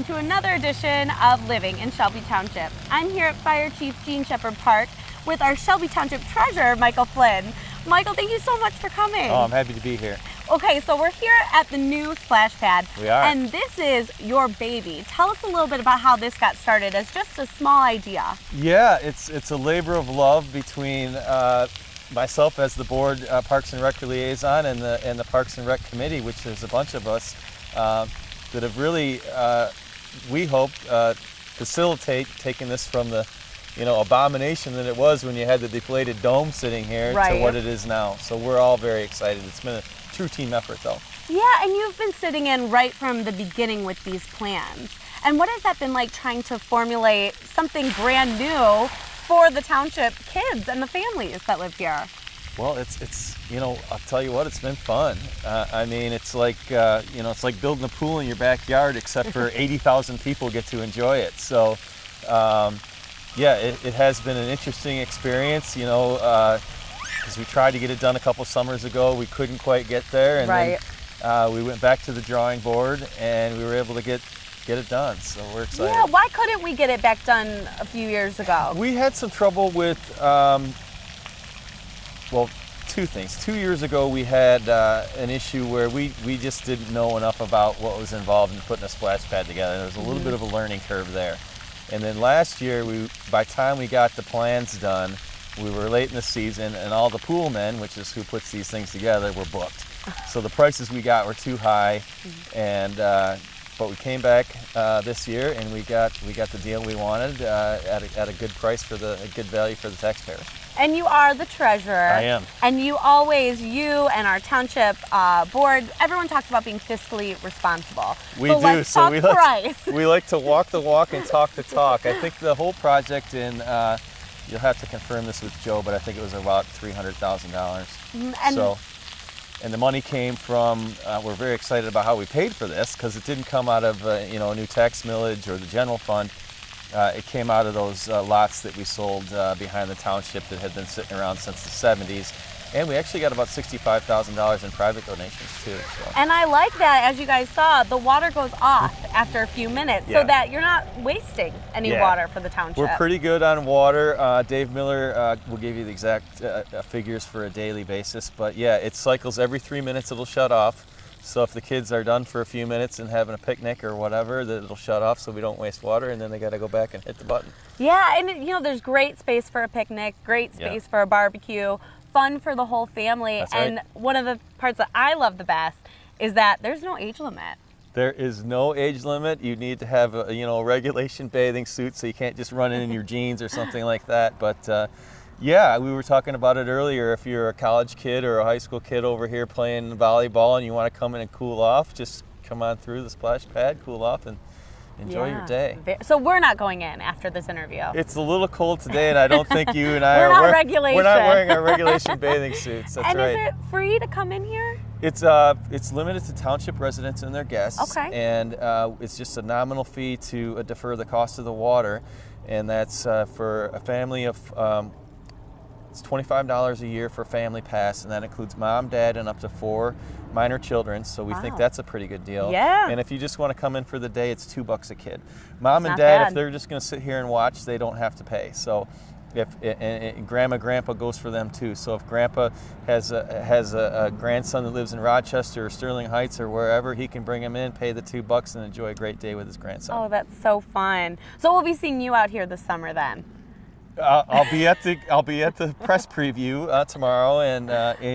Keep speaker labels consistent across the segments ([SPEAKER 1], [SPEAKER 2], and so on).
[SPEAKER 1] welcome to another edition of Living in Shelby Township. I'm here at Fire Chief Jean Shepherd Park with our Shelby Township treasurer, Michael Flynn. Michael, thank you so much for coming.
[SPEAKER 2] Oh, I'm happy to be here.
[SPEAKER 1] Okay, so we're here at the new splash pad.
[SPEAKER 2] We are.
[SPEAKER 1] And this is your baby. Tell us a little bit about how this got started as just a small idea.
[SPEAKER 2] Yeah, it's a labor of love between myself as the board Parks and Rec liaison and the Parks and Rec committee, which is a bunch of us that have really, we hope, facilitate taking this from the abomination that it was when you had the deflated dome sitting here to what it is now. So we're all very excited. It's been a true team effort, though.
[SPEAKER 1] Yeah, and you've been sitting in right from the beginning with these plans. And what has that been like, trying to formulate something brand new for the township kids and the families that live here?
[SPEAKER 2] Well, it's I'll tell you what, it's been fun. I mean, it's like it's like building a pool in your backyard, except for 80,000 people get to enjoy it. So. Yeah, it has been an interesting experience, because we tried to get it done a couple summers ago. We couldn't quite get there, and then we went back to the drawing board, and we were able to get it done. So we're excited.
[SPEAKER 1] Yeah, why couldn't we get it back done a few years ago?
[SPEAKER 2] We had some trouble with, two things. 2 years ago, we had an issue where we just didn't know enough about what was involved in putting a splash pad together. There was a little bit of a learning curve there. And then last year, by the time we got the plans done, we were late in the season, and all the pool men, which is who puts these things together, were booked. So the prices we got were too high, and but we came back this year, and we got the deal we wanted at a good price for a good value for the taxpayer. And
[SPEAKER 1] you are the treasurer.
[SPEAKER 2] I am.
[SPEAKER 1] And you and our township board, everyone talks about being fiscally responsible.
[SPEAKER 2] We do.
[SPEAKER 1] Let's talk price.
[SPEAKER 2] We like to walk the walk and talk the talk. I think the whole project you'll have to confirm this with Joe, but I think it was about $300,000. And the money came from, we're very excited about how we paid for this, because it didn't come out of a new tax millage or the general fund. It came out of those lots that we sold behind the township that had been sitting around since the 70s. And we actually got about $65,000 in private donations too. So.
[SPEAKER 1] And I like that, as you guys saw, the water goes off after a few minutes so that you're not wasting any water for the township.
[SPEAKER 2] We're pretty good on water. Dave Miller will give you the exact figures for a daily basis. But yeah, it cycles every 3 minutes, it'll shut off. So if the kids are done for a few minutes and having a picnic or whatever, it'll shut off so we don't waste water, and then they got to go back and hit the button.
[SPEAKER 1] Yeah, and there's great space for a picnic, great space for a barbecue, fun for the whole family.
[SPEAKER 2] That's
[SPEAKER 1] and
[SPEAKER 2] right.
[SPEAKER 1] One of the parts that I love the best is that there's no age limit.
[SPEAKER 2] There is no age limit. You need to have a regulation bathing suit, so you can't just run in your jeans or something like that. But yeah, we were talking about it earlier. If you're a college kid or a high school kid over here playing volleyball and you want to come in and cool off, just come on through the splash pad, cool off, and enjoy your day.
[SPEAKER 1] So we're not going in after this interview.
[SPEAKER 2] It's a little cold today, and I don't think you and I
[SPEAKER 1] we're not
[SPEAKER 2] wearing our regulation bathing suits. That's
[SPEAKER 1] right.
[SPEAKER 2] And
[SPEAKER 1] is it free to come in here?
[SPEAKER 2] It's limited to township residents and their guests.
[SPEAKER 1] Okay.
[SPEAKER 2] And it's just a nominal fee to defer the cost of the water, and that's for a family of. It's $25 a year for a family pass, and that includes mom, dad, and up to 4 minor children. So we think that's a pretty good deal.
[SPEAKER 1] Yeah.
[SPEAKER 2] And if you just want to come in for the day, it's $2 a kid. Mom and dad, if they're just going to sit here and watch, they don't have to pay. So and grandpa goes for them too. So if grandpa has a grandson that lives in Rochester or Sterling Heights or wherever, he can bring him in, pay the $2, and enjoy a great day with his grandson.
[SPEAKER 1] Oh, that's so fun. So we'll be seeing you out here this summer then.
[SPEAKER 2] I'll be at the press preview tomorrow, and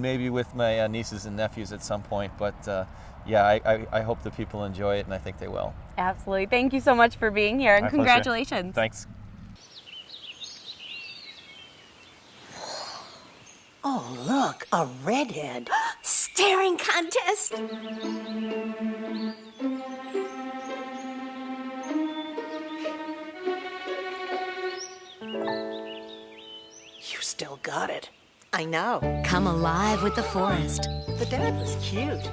[SPEAKER 2] maybe with my nieces and nephews at some point. But yeah, I hope the people enjoy it, and I think they will.
[SPEAKER 1] Absolutely. Thank you so much for being here, and
[SPEAKER 2] My
[SPEAKER 1] congratulations.
[SPEAKER 2] Pleasure. Thanks.
[SPEAKER 3] Oh, look, a redhead. Staring contest. You still got it.
[SPEAKER 4] I know.
[SPEAKER 5] Come alive with the forest.
[SPEAKER 4] The dad was cute.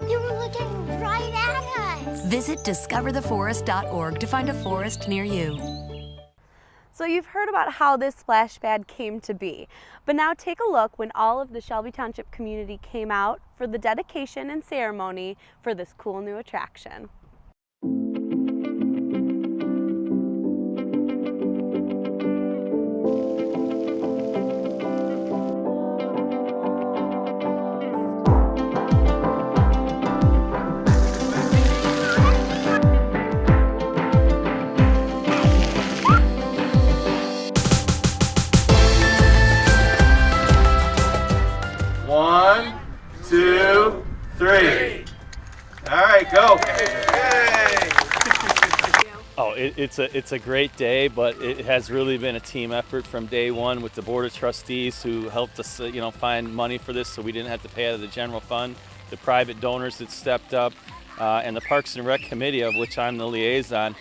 [SPEAKER 6] You were looking right at us.
[SPEAKER 5] Visit discovertheforest.org to find a forest near you.
[SPEAKER 1] So you've heard about how this splash pad came to be, but now take a look when all of the Shelby Township community came out for the dedication and ceremony for this cool new attraction.
[SPEAKER 2] it's a great day, but it has really been a team effort from day one with the Board of Trustees who helped us, find money for this so we didn't have to pay out of the general fund, the private donors that stepped up, and the Parks and Rec Committee, of which I'm the liaison.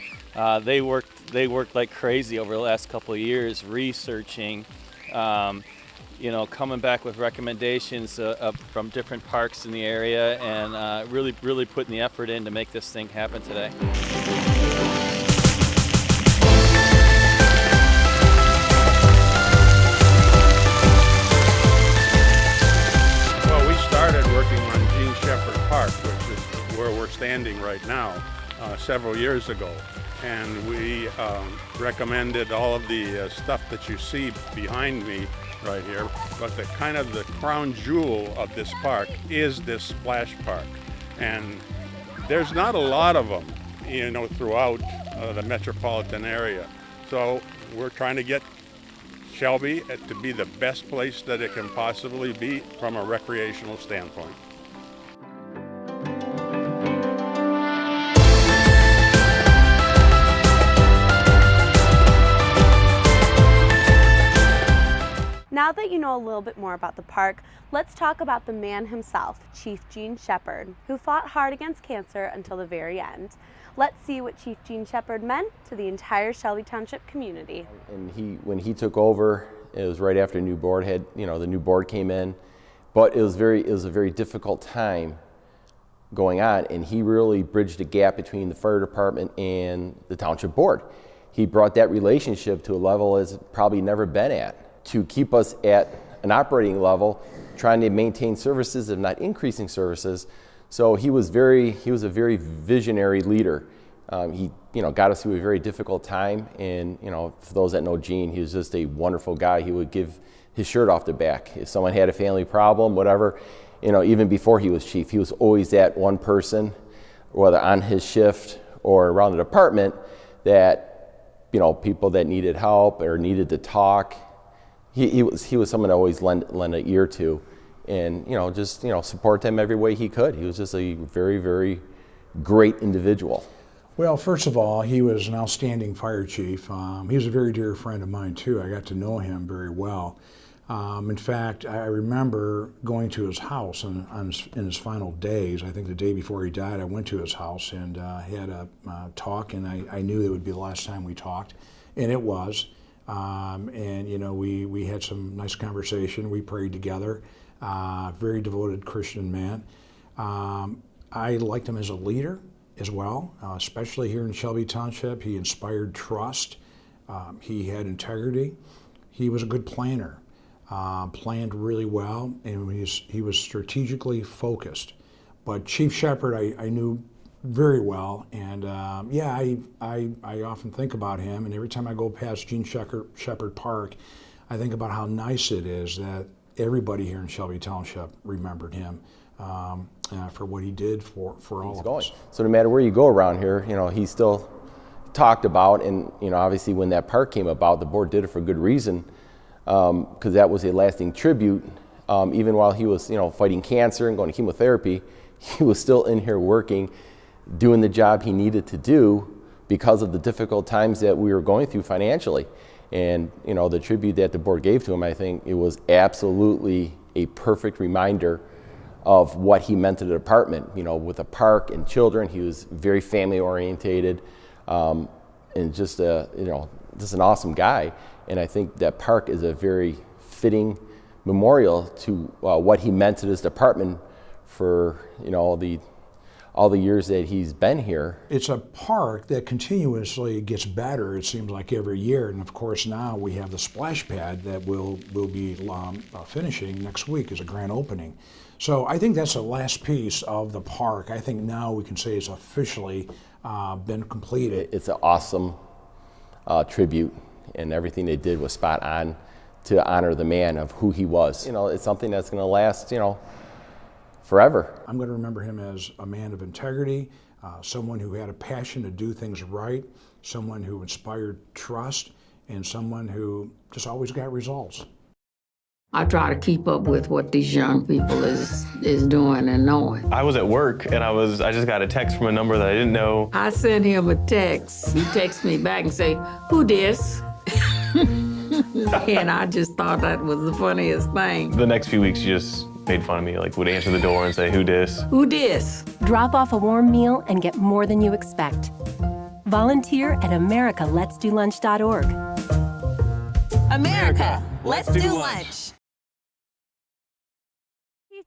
[SPEAKER 2] They worked like crazy over the last couple of years, researching, coming back with recommendations from different parks in the area, and really putting the effort in to make this thing happen today.
[SPEAKER 7] Well, we started working on Gene Shepherd Park, which is where we're standing right now, several years ago. And we recommended all of the stuff that you see behind me right here. But the crown jewel of this park is this splash park. And there's not a lot of them, throughout the metropolitan area. So we're trying to get Shelby to be the best place that it can possibly be from a recreational standpoint.
[SPEAKER 1] Now that you know a little bit more about the park, let's talk about the man himself, Chief Gene Shepherd, who fought hard against cancer until the very end. Let's see what Chief Gene Shepherd meant to the entire Shelby Township community.
[SPEAKER 8] And when he took over, it was right after the new board came in, but it was a very difficult time going on, and he really bridged the gap between the fire department and the township board. He brought that relationship to a level it's probably never been at, to keep us at an operating level, trying to maintain services if not increasing services. So he was a very visionary leader. He got us through a very difficult time, and for those that know Gene, he was just a wonderful guy. He would give his shirt off the back if someone had a family problem, whatever. Even before he was chief, he was always that one person, whether on his shift or around the department, that people that needed help or needed to talk. He was someone to always lend an ear to, and support them every way he could. He was just a very, very great individual.
[SPEAKER 9] Well, first of all, he was an outstanding fire chief. He was a very dear friend of mine too. I got to know him very well. In fact, I remember going to his house in his final days. I think the day before he died, I went to his house and had a talk, and I knew it would be the last time we talked, and it was. We had some nice conversation. We prayed together. Very devoted Christian man. I liked him as a leader as well, especially here in Shelby Township. He inspired trust. He had integrity. He was a good planner. Planned really well, and he was strategically focused. But Chief Shepherd, I knew very well, and I often think about him, and every time I go past Gene Shepherd Park, I think about how nice it is that everybody here in Shelby Township remembered him for what he did for all of us.
[SPEAKER 8] So no matter where you go around here, he's still talked about, and obviously when that park came about, the board did it for good reason, because that was a lasting tribute. Even while he was fighting cancer and going to chemotherapy, he was still in here working, doing the job he needed to do because of the difficult times that we were going through financially. And the tribute that the board gave to him, I think it was absolutely a perfect reminder of what he meant to the department. With a park and children, he was very family orientated, and just an awesome guy. And I think that park is a very fitting memorial to what he meant to this department for all the years that he's been here.
[SPEAKER 9] It's a park that continuously gets better, it seems like, every year. And of course now we have the splash pad that will be finishing next week as a grand opening. So I think that's the last piece of the park. I think now we can say it's officially been completed.
[SPEAKER 8] It's an awesome tribute, and everything they did was spot on to honor the man of who he was. It's something that's going to last, forever.
[SPEAKER 9] I'm going to remember him as a man of integrity, someone who had a passion to do things right, someone who inspired trust, and someone who just always got results.
[SPEAKER 10] I try to keep up with what these young people is doing and knowing.
[SPEAKER 11] I was at work and I just got a text from a number that I didn't know.
[SPEAKER 10] I sent him a text. He texts me back and say, "Who dis?" And I just thought that was the funniest thing.
[SPEAKER 11] The next few weeks, you just made fun of me, like would answer the door and say, "Who dis?"
[SPEAKER 10] Who dis?
[SPEAKER 12] Drop off a warm meal and get more than you expect. Volunteer at americaletsdolunch.org.
[SPEAKER 13] America, let's do lunch.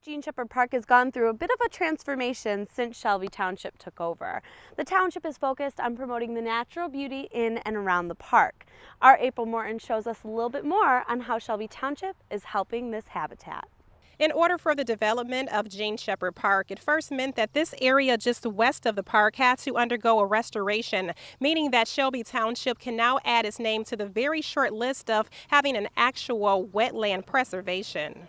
[SPEAKER 1] Gene Shepherd Park has gone through a bit of a transformation since Shelby Township took over. The township is focused on promoting the natural beauty in and around the park. Our April Morton shows us a little bit more on how Shelby Township is helping this habitat.
[SPEAKER 14] In order for the development of Gene Shepherd Park, it first meant that this area just west of the park had to undergo a restoration, meaning that Shelby Township can now add its name to the very short list of having an actual wetland preservation.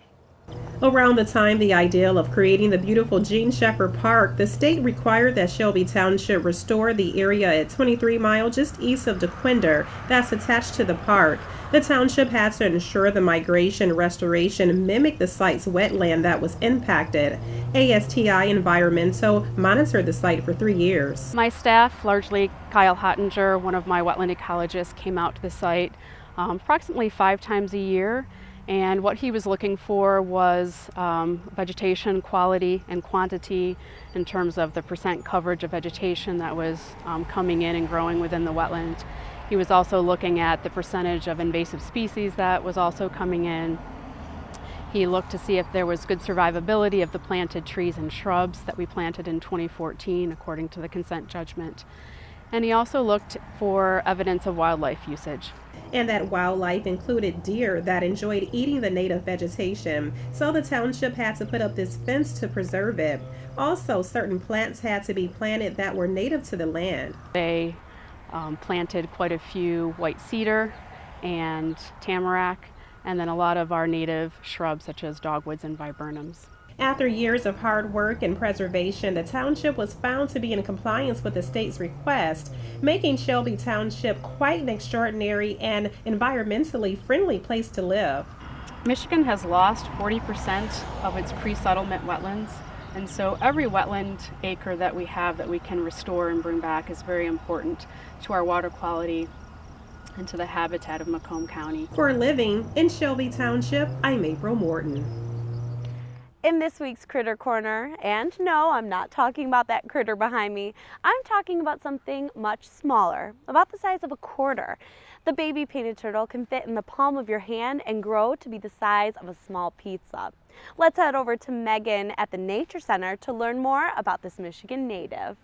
[SPEAKER 14] Around the time the ideal of creating the beautiful Gene Shepherd Park, the state required that Shelby Township restore the area at 23 Mile just east of DeQuinder that's attached to the park. The township had to ensure the migration restoration mimicked the site's wetland that was impacted. ASTI Environmental monitored the site for 3 years.
[SPEAKER 15] My staff, largely Kyle Hottinger, one of my wetland ecologists, came out to the site approximately 5 times a year. And what he was looking for was vegetation quality and quantity in terms of the percent coverage of vegetation that was coming in and growing within the wetland. He was also looking at the percentage of invasive species that was also coming in. He looked to see if there was good survivability of the planted trees and shrubs that we planted in 2014 according to the consent judgment. And he also looked for evidence of wildlife usage.
[SPEAKER 14] And that wildlife included deer that enjoyed eating the native vegetation, so the township had to put up this fence to preserve it. Also, certain plants had to be planted that were native to the land.
[SPEAKER 15] They planted quite a few white cedar and tamarack, and then a lot of our native shrubs such as dogwoods and viburnums.
[SPEAKER 14] After years of hard work and preservation, the township was found to be in compliance with the state's request, making Shelby Township quite an extraordinary and environmentally friendly place to live.
[SPEAKER 15] Michigan has lost 40% of its pre-settlement wetlands, and so every wetland acre that we have that we can restore and bring back is very important to our water quality and to the habitat of Macomb County.
[SPEAKER 14] For a living in Shelby Township, I'm April Morton.
[SPEAKER 1] In this week's Critter Corner, and no, I'm not talking about that critter behind me, I'm talking about something much smaller, about the size of a quarter. The baby painted turtle can fit in the palm of your hand and grow to be the size of a small pizza. Let's head over to Megan at the Nature Center to learn more about this Michigan native.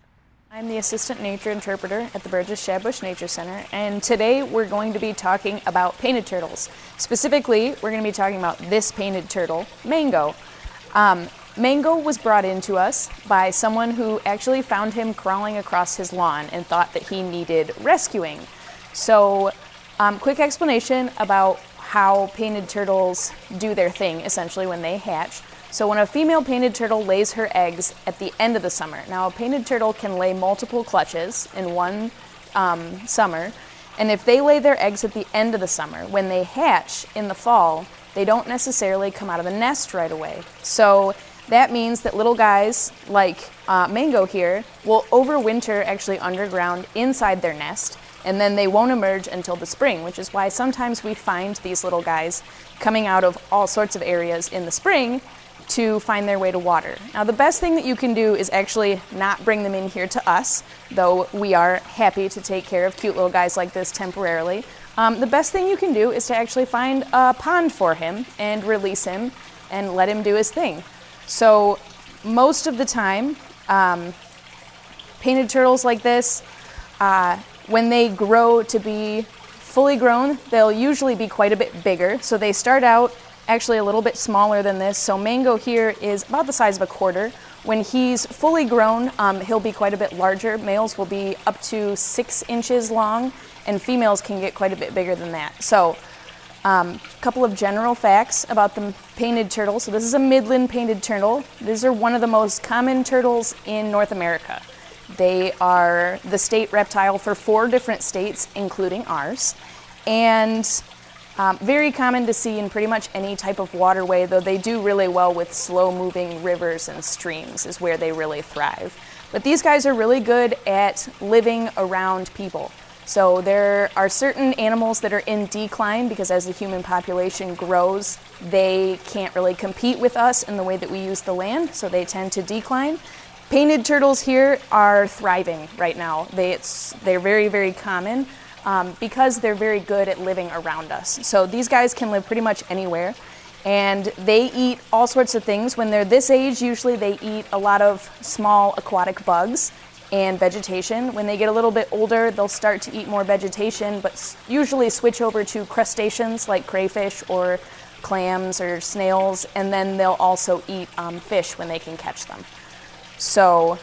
[SPEAKER 16] I'm the assistant nature interpreter at the Burgess Shadbush Nature Center, and today we're going to be talking about painted turtles. Specifically, we're going to be talking about this painted turtle, Mango. Mango was brought into us by someone who actually found him crawling across his lawn and thought that he needed rescuing. So, quick explanation about how painted turtles do their thing, essentially, when they hatch. So when a female painted turtle lays her eggs at the end of the summer, now a painted turtle can lay multiple clutches in one summer, and if they lay their eggs at the end of the summer, when they hatch in the fall, they don't necessarily come out of the nest right away. So that means that little guys like Mango here will overwinter actually underground inside their nest, and then they won't emerge until the spring, which is why sometimes we find these little guys coming out of all sorts of areas in the spring to find their way to water. Now the best thing that you can do is actually not bring them in here to us, though we are happy to take care of cute little guys like this temporarily. The best thing you can do is to actually find a pond for him and release him and let him do his thing. So most of the time, painted turtles like this, when they grow to be fully grown, they'll usually be quite a bit bigger. So they start out actually a little bit smaller than this. So Mango here is about the size of a quarter. When he's fully grown, he'll be quite a bit larger. Males will be up to 6 inches long, and females can get quite a bit bigger than that. So a couple of general facts about the painted turtle. So this is a Midland painted turtle. These are one of the most common turtles in North America. They are the state reptile for 4 different states, including ours. And Very common to see in pretty much any type of waterway, though they do really well with slow-moving rivers and streams is where they really thrive. But these guys are really good at living around people. So there are certain animals that are in decline because as the human population grows, they can't really compete with us in the way that we use the land, so they tend to decline. Painted turtles here are thriving right now. They're very, very common. Because they're very good at living around us. So these guys can live pretty much anywhere, and they eat all sorts of things. When they're this age, usually they eat a lot of small aquatic bugs and vegetation. When they get a little bit older, they'll start to eat more vegetation, but usually switch over to crustaceans like crayfish or clams or snails, and then they'll also eat fish when they can catch them. So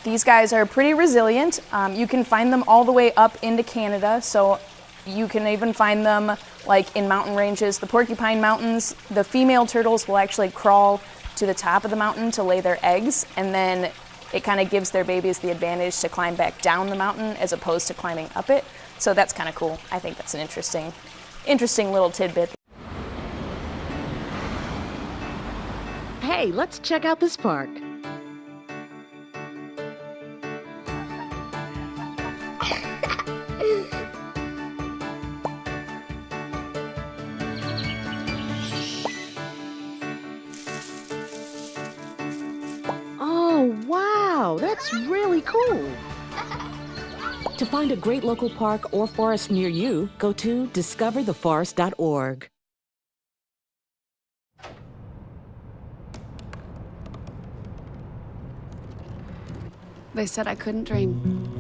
[SPEAKER 16] these guys are pretty resilient. You can find them all the way up into Canada, so you can even find them like in mountain ranges. The Porcupine Mountains, the female turtles will actually crawl to the top of the mountain to lay their eggs, and then it kind of gives their babies the advantage to climb back down the mountain as opposed to climbing up it. So that's kind of cool. I think that's an interesting little tidbit.
[SPEAKER 4] Hey, let's check out this park. Oh, wow, that's really cool.
[SPEAKER 17] To find a great local park or forest near you, go to discovertheforest.org.
[SPEAKER 15] They said I couldn't dream.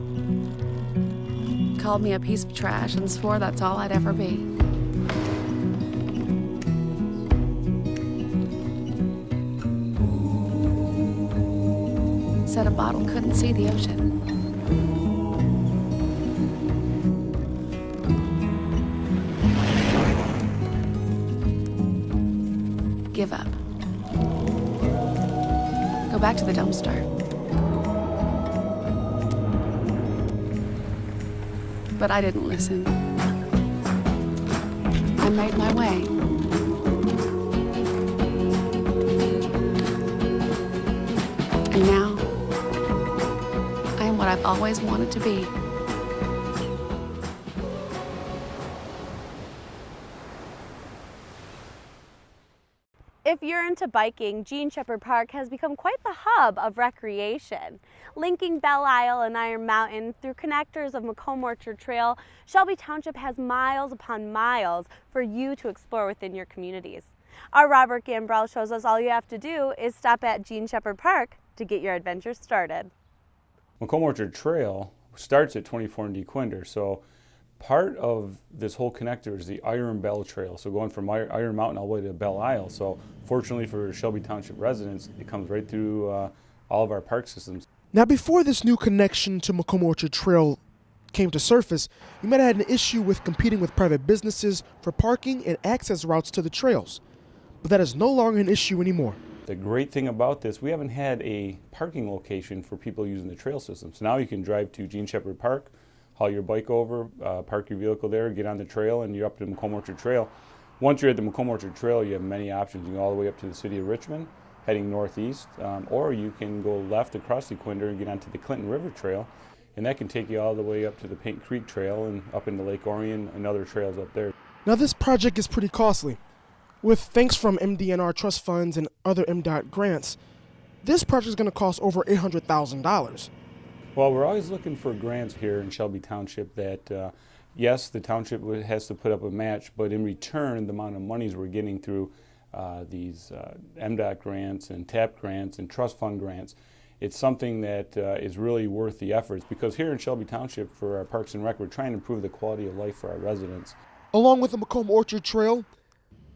[SPEAKER 15] Called me a piece of trash and swore that's all I'd ever be. Said a bottle couldn't see the ocean. Give up. Go back to the dumpster. But I didn't listen. I made my way. And now, I am what I've always wanted to be.
[SPEAKER 1] If you're into biking, Jean Shepherd Park has become quite the hub of recreation. Linking Belle Isle and Iron Mountain through connectors of Macomb Orchard Trail, Shelby Township has miles upon miles for you to explore within your communities. Our Robert Gambrell shows us all you have to do is stop at Jean Shepherd Park to get your adventure started.
[SPEAKER 18] Macomb Orchard Trail starts at 24 and DeQuinder, so part of this whole connector is the Iron Bell Trail, so going from Iron Mountain all the way to Belle Isle. So fortunately for Shelby Township residents, it comes right through all of our park systems.
[SPEAKER 19] Now, before this new connection to Macomb Orchard Trail came to surface, you might have had an issue with competing with private businesses for parking and access routes to the trails. But that is no longer an issue anymore.
[SPEAKER 18] The great thing about this, we haven't had a parking location for people using the trail system. So now you can drive to Jean Shepherd Park, haul your bike over, park your vehicle there, get on the trail, and you're up to the Macomb Orchard Trail. Once you're at the Macomb Orchard Trail, you have many options. You can go all the way up to the city of Richmond, heading northeast, or you can go left across DeQuinder and get onto the Clinton River Trail, and that can take you all the way up to the Paint Creek Trail and up into Lake Orion and other trails up there.
[SPEAKER 19] Now, this project is pretty costly. With thanks from MDNR trust funds and other MDOT grants, this project is going to cost over $800,000.
[SPEAKER 18] Well, we're always looking for grants here in Shelby Township that, yes, the township has to put up a match, but in return, the amount of monies we're getting through these MDOT grants and TAP grants and trust fund grants, it's something that is really worth the efforts, because here in Shelby Township for our Parks and Rec, we're trying to improve the quality of life for our residents.
[SPEAKER 19] Along with the Macomb Orchard Trail,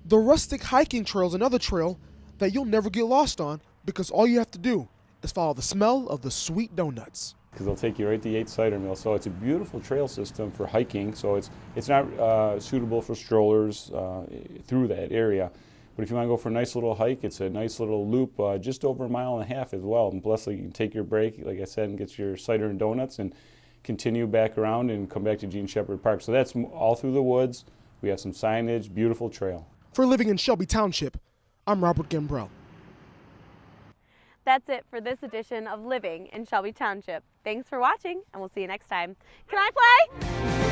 [SPEAKER 19] the rustic hiking trail is another trail that you'll never get lost on, because all you have to do is follow the smell of the sweet donuts.
[SPEAKER 18] Because they'll take you right to the 8th cider mill. So it's a beautiful trail system for hiking. So it's not suitable for strollers through that area. But if you want to go for a nice little hike, it's a nice little loop, just over 1.5 miles as well. And plus, you can take your break, like I said, and get your cider and donuts, and continue back around and come back to Gene Shepherd Park. So that's all through the woods. We have some signage, beautiful trail.
[SPEAKER 19] For Living in Shelby Township, I'm Robert Gambrell.
[SPEAKER 1] That's it for this edition of Living in Shelby Township. Thanks for watching, and we'll see you next time. Can I play?